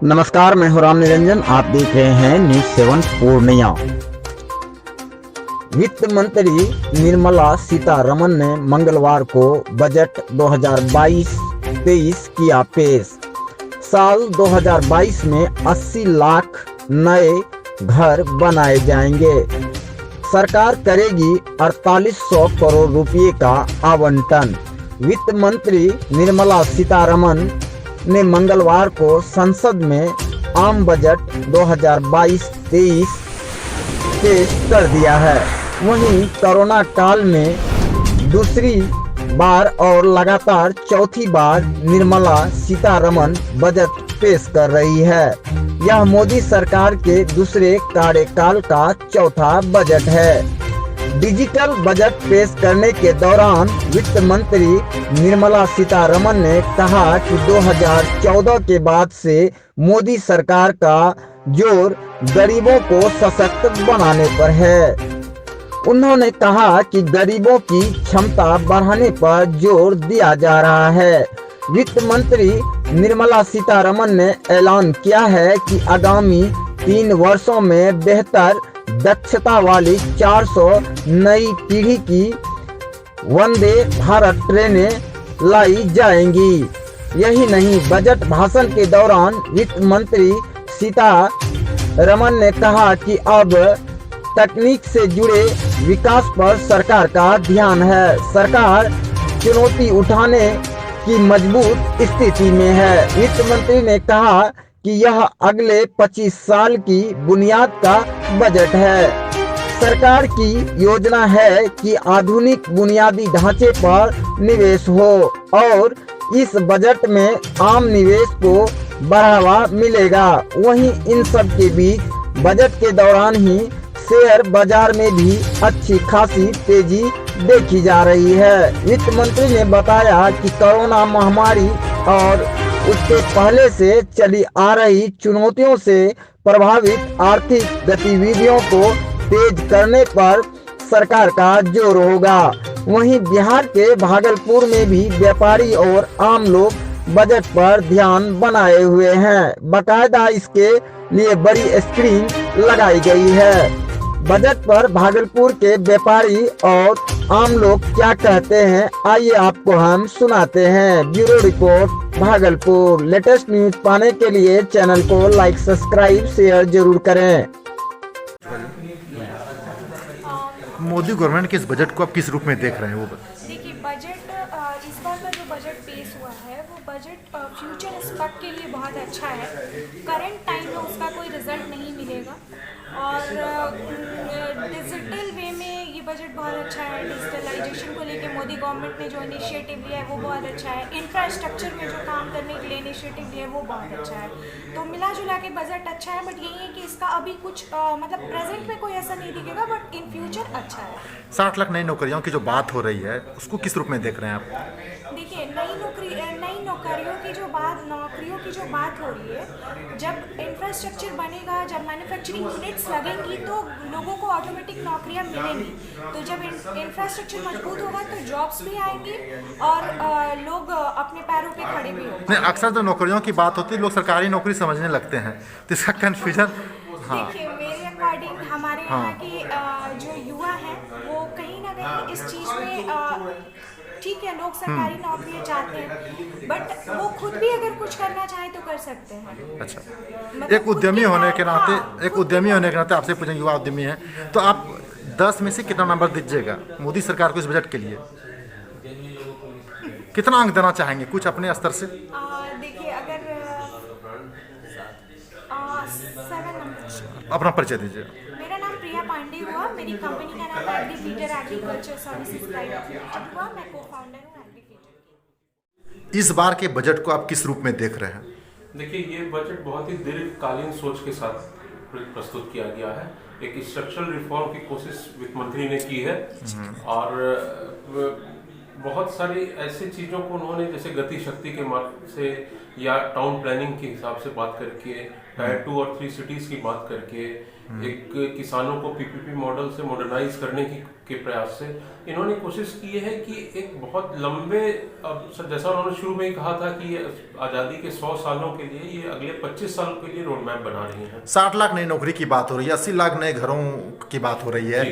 नमस्कार, मैं हूं राम निरंजन। आप देख रहे हैं न्यूज 7 पूर्णिया। वित्त मंत्री निर्मला सीतारमण ने मंगलवार को बजट 2022-23 किया पेश। साल 2022 में 80 लाख नए घर बनाए जाएंगे। सरकार करेगी 4800 करोड़ रुपए का आवंटन। वित्त मंत्री निर्मला सीतारमण ने मंगलवार को संसद में आम बजट 2022-23 पेश कर दिया है। वहीं कोरोना काल में दूसरी बार और लगातार चौथी बार निर्मला सीतारमण बजट पेश कर रही है। यह मोदी सरकार के दूसरे कार्यकाल का चौथा बजट है। डिजिटल बजट पेश करने के दौरान वित्त मंत्री निर्मला सीतारमण ने कहा कि 2014 के बाद से मोदी सरकार का जोर गरीबों को सशक्त बनाने पर है। उन्होंने कहा कि गरीबों की क्षमता बढ़ाने पर जोर दिया जा रहा है। वित्त मंत्री निर्मला सीतारमण ने ऐलान किया है कि आगामी 3 वर्षों में बेहतर दक्षता वाली 400 नई पीढ़ी की वंदे भारत ट्रेनें लाई जाएंगी। यही नहीं, बजट भाषण के दौरान वित्त मंत्री सीतारमण ने कहा कि अब तकनीक से जुड़े विकास पर सरकार का ध्यान है। सरकार चुनौती उठाने की मजबूत स्थिति में है। वित्त मंत्री ने कहा कि यह अगले 25 साल की बुनियाद का बजट है। सरकार की योजना है कि आधुनिक बुनियादी ढांचे पर निवेश हो और इस बजट में आम निवेश को बढ़ावा मिलेगा। वहीं इन सब के बीच बजट के दौरान ही शेयर बाजार में भी अच्छी खासी तेजी देखी जा रही है। वित्त मंत्री ने बताया कि कोरोना महामारी और उसके पहले से चली आ रही चुनौतियों से प्रभावित आर्थिक गतिविधियों को तेज करने पर सरकार का जोर होगा। वहीं बिहार के भागलपुर में भी व्यापारी और आम लोग बजट पर ध्यान बनाए हुए हैं। बाकायदा इसके लिए बड़ी स्क्रीन लगाई गई है। बजट पर भागलपुर के व्यापारी और आम लोग क्या कहते हैं, आइए आपको हम सुनाते हैं। Bureau report, Bhagalpur. Latest news पाने के लिए चैनल को लाइक, सब्सक्राइब, शेयर जरूर करें। मोदी गवर्नमेंट के इस बजट को आप किस रूप में देख रहे हैं? वो देखिए, बजट इस बार का जो बजट पेश हुआ है वो बजट फ्यूचर एस्पेक्ट के लिए बहुत अच्छा है। करंट टाइम में उसका कोई रिजल्ट नहीं मिलेगा और डिजिटल वे में ये बजट बहुत अच्छा है। डिजिटलाइजेशन को लेके मोदी गवर्नमेंट ने जो इनिशिएटिव लिया है वो बहुत अच्छा है। इंफ्रास्ट्रक्चर में जो काम करने के लिए इनिशिएटिव लिया है वो बहुत अच्छा है। तो मिला जुला के बजट अच्छा है, बट यही है कि इसका अभी कुछ मतलब प्रेजेंट में कोई ऐसा नहीं दिखेगा, बट इन फ्यूचर अच्छा है। 60 लाख नई नौकरियों की जो बात हो रही है उसको किस रूप में देख रहे हैं आप? देखिए, नई नौकरियों की जो बात हो रही है, जब इंफ्रास्ट्रक्चर बनेगा, जब मैन्युफैक्चरिंग यूनिट्स लगेंगी तो लोगों को ऑटोमेटिक नौकरियां मिलेंगी। तो जब इंफ्रास्ट्रक्चर मजबूत होगा तो जॉब्स भी आएंगी और लोग अपने पैरों पे खड़े भी होंगे। नहीं, अक्सर जो नौकरियों की बात होती है लोग सरकारी नौकरी समझने लगते हैं, तो इसका कन्फ्यूजन। देखिए, मेरे अकॉर्डिंग हमारे यहाँ की जो युवा हैं वो कहीं ना कहीं इस चीज़ में ठीक है, लोग सरकारी नौकरियां चाहते हैं, बट वो खुद भी अगर कुछ करना चाहे तो कर सकते हैं। अच्छा, मतलब एक उद्यमी होने के नाते आपसे पूछें, युवा उद्यमी हैं तो आप 10 में से कितना नंबर दीजिएगा मोदी सरकार को इस बजट के लिए? कितना अंक देना चाहेंगे कुछ अपने स्तर से? देखिए, अगर 7 नंबर। अपना परिचय दीजिए। मेरा नाम प्रिया पांडे हुआ, मेरी कंपनी का नाम एग्रीफीडर एग्रीकल्चर सर्विसेज प्राइवेट लिमिटेड हुआ, मैं को फाउंडर हूँ एग्रीफीडर की। इस बार के बजट को आप किस रूप में देख रहे हैं? देखिए, ये बजट बहुत ही दीर्घकालीन सोच के साथ प्रस्तुत किया गया है। एक स्ट्रक्चरल रिफॉर्म की कोशिश वित्त मंत्री ने की है और बहुत सारी ऐसी चीज़ों को उन्होंने जैसे गति शक्ति के मार्ग से या टाउन प्लानिंग के हिसाब से बात करके, टायर 2 और 3 सिटीज़ की बात करके, एक किसानों को पीपीपी मॉडल से मॉडर्नाइज करने के प्रयास से इन्होंने कोशिश की है कि एक बहुत लंबे, अब जैसा उन्होंने शुरू में ही कहा था कि ये आज़ादी के 100 सालों के लिए, ये अगले 25 साल के लिए रोड मैप बना रही हैं। 60 लाख नई नौकरी की बात हो रही है, 80 लाख नए घरों की बात हो रही है,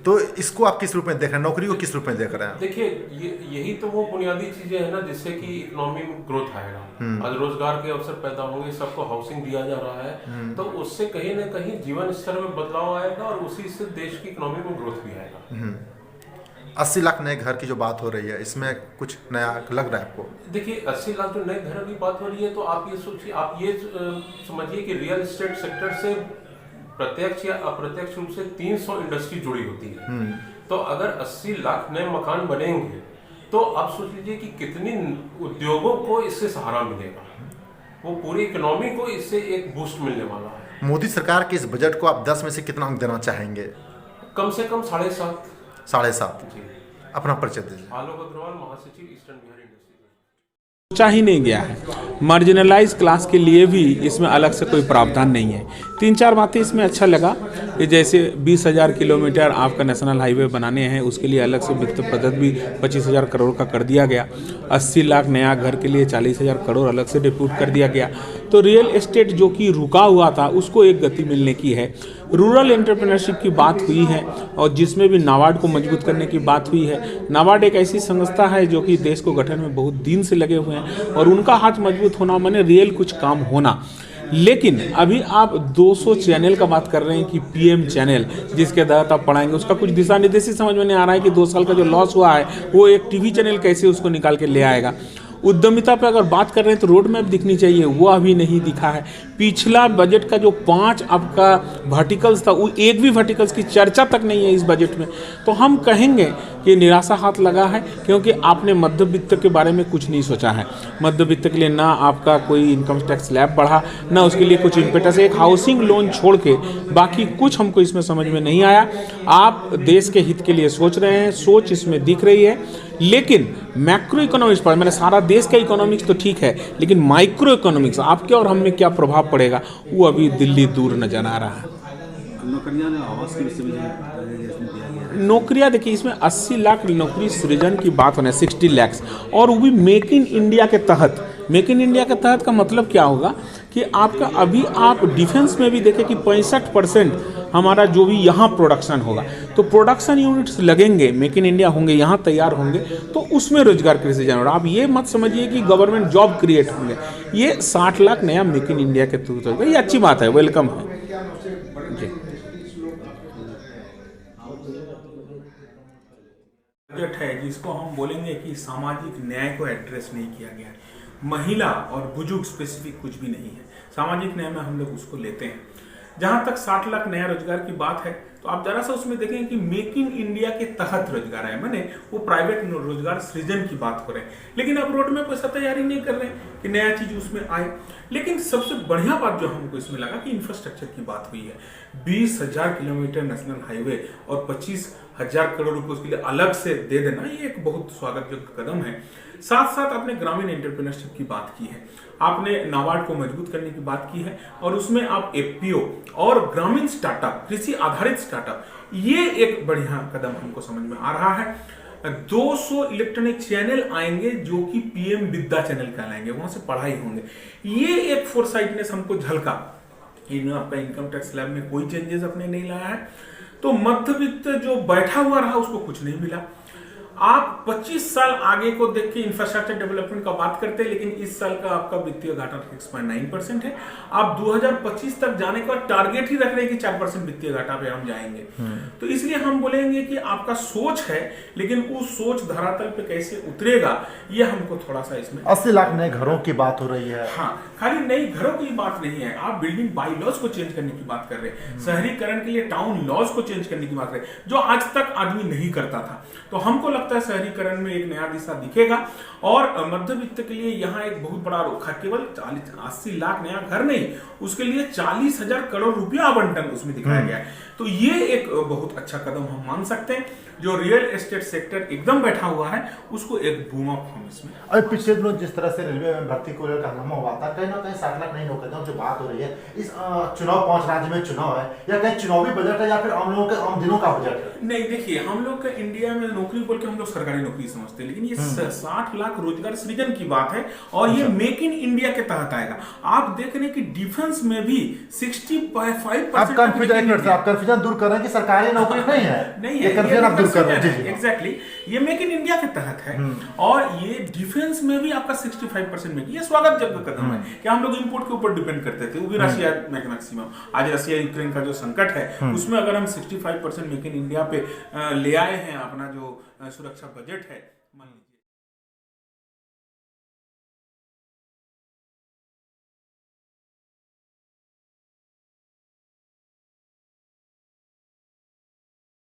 तो इसको आप किस रूप में देख रहे हैं, नौकरी को किस रूप में देख रहे हैं? देखिए, यही तो वो बुनियादी चीजें हैं ना जिससे कि इकोनॉमी में ग्रोथ आएगा, आज रोजगार के अवसर पैदा होंगे, सबको हाउसिंग दिया जा रहा है, तो उससे कहीं ना कहीं जीवन स्तर में बदलाव आएगा और उसी से देश की इकोनॉमी में ग्रोथ भी आएगा। 80 लाख नए घर की जो बात हो रही है, इसमें कुछ नया लग रहा है आपको? देखिए, 80 लाख जो नए घरों की बात हो रही है, तो आप ये सोचिए, आप ये समझिए कि रियल एस्टेट सेक्टर से प्रत्यक्ष या अप्रत्यक्ष रूप से 300 इंडस्ट्री जुड़ी होती है। तो अगर 80 लाख नए मकान बनेंगे तो आप सोच लीजिए कि कितनी उद्योगों को इससे सहारा मिलेगा, वो पूरी इकोनॉमी को इससे एक बूस्ट मिलने वाला है। मोदी सरकार के इस बजट को आप 10 में से कितना अंक देना चाहेंगे? कम से कम 7.5। 7.5। जी। अपना परिचय दीजिए। आलोक अग्रवाल, महासचिव ईस्टर्न बिहार इंडस्ट्री। सोचा ही नहीं गया है। मार्जिनलाइज क्लास के लिए भी इसमें अलग से कोई प्रावधान नहीं है। 3-4 बातें इसमें अच्छा लगा कि जैसे 20,000 किलोमीटर आपका नेशनल हाईवे बनाने हैं, उसके लिए अलग से वित्त प्रदत्त भी 25,000 करोड़ का कर दिया गया। 80 लाख नया घर के लिए 40,000 करोड़ अलग से डिप्यूट कर दिया गया। तो रियल एस्टेट जो कि रुका हुआ था उसको एक गति मिलने की है। रूरल एंटरप्रेन्योरशिप की बात हुई है और जिसमें भी नाबार्ड को मजबूत करने की बात हुई है। नाबार्ड एक ऐसी संस्था है जो कि देश को गठन में बहुत दिन से लगे हुए हैं और उनका हाथ मजबूत होना माने रियल कुछ काम होना। लेकिन अभी आप 200 चैनल का बात कर रहे हैं कि पीएम चैनल जिसके तहत आप पढ़ाएंगे, उसका कुछ दिशा निर्देश ही समझ में नहीं आ रहा है कि 2 साल का जो लॉस हुआ है वो एक टीवी चैनल कैसे उसको निकाल के ले आएगा। उद्यमिता पर अगर बात कर रहे हैं तो रोड मैप दिखनी चाहिए, वो अभी नहीं दिखा है। पिछला बजट का जो 5 आपका वर्टिकल्स था, वो एक भी वर्टिकल्स की चर्चा तक नहीं है इस बजट में। तो हम कहेंगे कि निराशा हाथ लगा है, क्योंकि आपने मध्यवित्त के बारे में कुछ नहीं सोचा है। मध्यवित्त के लिए ना आपका कोई इनकम टैक्स स्लैब बढ़ा, ना उसके लिए कुछ इम्पेटस। एक हाउसिंग लोन छोड़ के बाकी कुछ हमको इसमें समझ में नहीं आया। आप देश के हित के लिए सोच रहे हैं, सोच इसमें दिख रही है, लेकिन मैक्रो इकोनॉमिक्स पर, मैंने सारा देश का इकोनॉमिक्स तो ठीक है, लेकिन माइक्रो इकोनॉमिक्स आपके और हम में क्या प्रभाव पड़ेगा वो अभी दिल्ली दूर नजर आ रहा है। नौकरियां देखिए, इसमें 80 लाख नौकरी सृजन की बात होना है, 60 लाख, और वो भी मेक इन इंडिया के तहत। मेक इन इंडिया के तहत का मतलब क्या होगा कि आपका अभी आप डिफेंस में भी देखें कि 65% हमारा जो भी यहाँ प्रोडक्शन होगा, तो प्रोडक्शन यूनिट्स लगेंगे, मेक इन इंडिया होंगे, यहाँ तैयार होंगे, तो उसमें रोजगार का सृजन हो रहा है। आप ये मत समझिए कि गवर्नमेंट जॉब क्रिएट होंगे। ये 60 लाख नया मेक इन इंडिया के थ्रू होगा, ये अच्छी बात है, वेलकम है जी। बजट है जिसको हम बोलेंगे कि सामाजिक न्याय को एड्रेस नहीं किया गया है। महिला और बुजुर्ग स्पेसिफिक कुछ भी नहीं है। सामाजिक न्याय में हम लोग उसको लेते हैं। जहां तक 60 लाख नया रोजगार की बात है, तो आप जरा सा उसमें देखें कि मेक इन इंडिया के तहत रोजगार है, माने वो प्राइवेट रोजगार सृजन की बात हो रहे हैं, लेकिन अब रोड मैप ऐसा तैयारी नहीं कर रहे हैं कि नया चीज उसमें आए। लेकिन सबसे बढ़िया बात जो हमको इसमें लगा कि इंफ्रास्ट्रक्चर की बात हुई है। 20,000 किलोमीटर नेशनल हाईवे और 25,000 करोड़ रुपए उसके लिए अलग से दे देना, ये एक बहुत स्वागत योग्य कदम है। साथ साथ आपने ग्रामीण एंटरप्रेन्योरशिप की बात की है, आपने नाबार्ड को मजबूत करने की बात की है, और उसमें आप एफपीओ और ग्रामीण स्टार्टअप, कृषि आधारित स्टार्टअप, ये एक बढ़िया कदम हमको समझ में आ रहा है। 200 इलेक्ट्रॉनिक चैनल आएंगे जो कि पीएम विद्या चैनल कहलाएंगे, वहां से पढ़ाई होंगे। ये एक फोरसाइटनेस हमको झलका। आपका इनकम टैक्स स्लैब में कोई चेंजेस अपने नहीं लाया है, तो मध्यवित्त जो बैठा हुआ रहा उसको कुछ नहीं मिला। आप 25 साल आगे को देख के इंफ्रास्ट्रक्चर डेवलपमेंट का बात करते हैं, लेकिन इस साल का आपका वित्तीय घाटा 6.9% है। आप 2025 तक जाने का टारगेट ही रख रहे हैं कि 4% वित्तीय घाटा पे हम जाएंगे। तो इसलिए हम बोलेंगे कि आपका सोच है, लेकिन उस सोच धरातल पे कैसे उतरेगा ये हमको थोड़ा सा इसमें। 80 लाख नए घरों की बात हो रही है। हाँ, खाली नई घरों की बात नहीं है, आप बिल्डिंग बाई लॉज को चेंज करने की बात कर रहे हैं, शहरीकरण के लिए टाउन लॉज को चेंज करने की बात कर रहे हैं, जो आज तक आदमी नहीं करता था। तो हमको लगता लगता है शहरीकरण में एक नया दिशा दिखेगा और मध्यवित्त के लिए यहाँ एक बहुत बड़ा केवल 80 लाख नया घर नहीं, उसके लिए 40,000 करोड़ रुपया आवंटन उसमें दिखाया गया है। तो ये एक बहुत अच्छा कदम हम मान सकते हैं। जो रियल एस्टेट सेक्टर एकदम बैठा हुआ है उसको एक बूम अप हम इसमें। अभी पिछले दिनों जिस तरह से रेलवे में भर्ती को लेकर हंगामा हुआ था, कहीं ना कहीं 7 लाख नई नौकरियों जो बात हो रही है, इस चुनाव 5 राज्य में चुनाव है, या कहीं चुनावी बजट है या फिर आम लोगों के आम दिनों का बजट है? नहीं, देखिए हम लोग का इंडिया में नौकरी बोल के हम लोग सरकारी नौकरी समझते हैं, लेकिन ये 60 लाख रोजगार सृजन की बात है और ये मेक इन इंडिया के तहत आएगा। आप देख रहे हैं कि डिफेंस में भी 65% आप कंफ्यूजन दूर कर रहे हैं कि सरकारी नौकरी नहीं है, नहीं ये कंफ्यूजन आप दूर कर रहे हैं। एग्जैक्टली, ये मेक इन इंडिया के तहत है और ये डिफेंस में भी आपका 65% में, ये स्वागत जब कदम है कि हम लोग इंपोर्ट के ऊपर डिपेंड करते थे, वो भी रशिया मैक्सिमम। आज रशिया यूक्रेन का जो संकट है उसमें अगर हम 65% मेक इन इंडिया पे ले आए हैं, अपना जो सुरक्षा बजट है, मान लीजिए